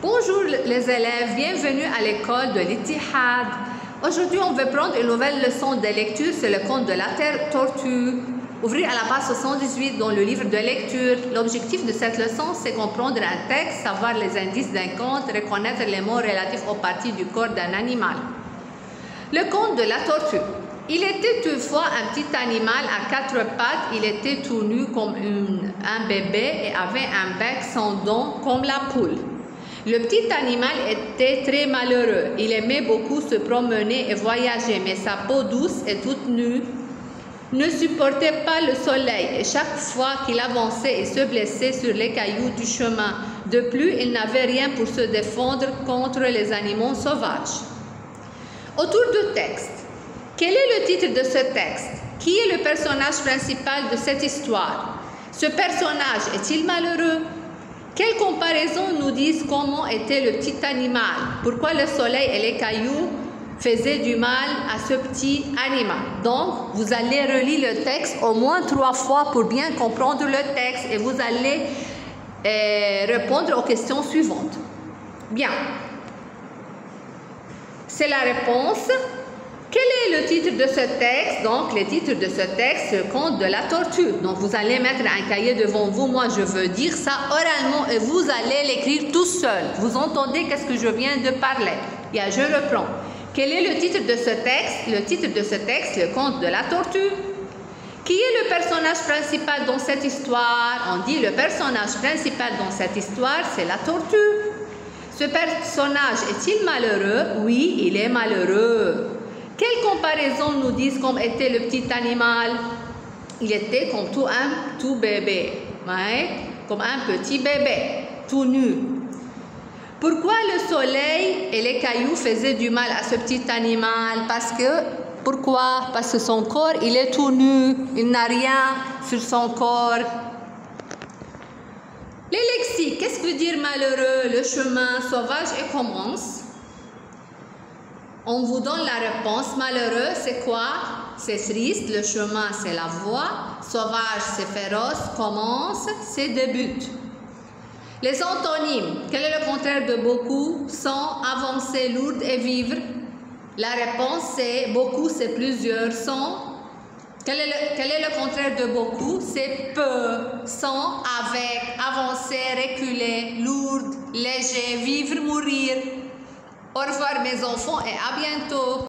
Bonjour les élèves, bienvenue à l'école de l'Ittihad. Aujourd'hui, on va prendre une nouvelle leçon de lecture sur le conte de la tortue. Ouvrir à la page 78 dans le livre de lecture. L'objectif de cette leçon, c'est comprendre un texte, savoir les indices d'un conte, reconnaître les mots relatifs aux parties du corps d'un animal. Le conte de la tortue. Il était une fois un petit animal à quatre pattes, il était tout nu comme un bébé et avait un bec sans dents comme la poule. Le petit animal était très malheureux, il aimait beaucoup se promener et voyager, mais sa peau douce et toute nue ne supportait pas le soleil et chaque fois qu'il avançait, il se blessait sur les cailloux du chemin. De plus, il n'avait rien pour se défendre contre les animaux sauvages. Autour du texte. Quel est le titre de ce texte? Qui est le personnage principal de cette histoire? Ce personnage est-il malheureux? Quelles comparaisons nous disent comment était le petit animal? Pourquoi le soleil et les cailloux faisaient du mal à ce petit animal? Donc, vous allez relire le texte au moins 3 fois pour bien comprendre le texte et vous allez répondre aux questions suivantes. Bien. C'est la réponse. Quel est le titre de ce texte? Donc, le titre de ce texte, le conte de la tortue. Donc, vous allez mettre un cahier devant vous. Moi, je veux dire ça oralement et vous allez l'écrire tout seul. Vous entendez qu'est-ce que je viens de parler? Bien, je reprends. Quel est le titre de ce texte? Le titre de ce texte, le conte de la tortue. Qui est le personnage principal dans cette histoire? On dit le personnage principal dans cette histoire, c'est la tortue. Ce personnage est-il malheureux? Oui, il est malheureux. Quelles comparaisons nous disent comme était le petit animal? Il était comme tout bébé, ouais? Comme un petit bébé, tout nu. Pourquoi le soleil et les cailloux faisaient du mal à ce petit animal? Pourquoi? Parce que son corps, il est tout nu, il n'a rien sur son corps. Les lexiques, qu'est-ce que veut dire malheureux? Le chemin sauvage et commence. On vous donne la réponse. Malheureux, c'est quoi? C'est triste. Le chemin, c'est la voie. Sauvage, c'est féroce. Commence, c'est débute. Les antonymes. Quel est le contraire de beaucoup? Sans, avancer, lourde et vivre. La réponse, c'est beaucoup, c'est plusieurs. Sans. Quel est le contraire de beaucoup? C'est peu. Sans, avec, avancer, reculer, lourde, léger, vivre, mourir. Au revoir mes enfants et à bientôt.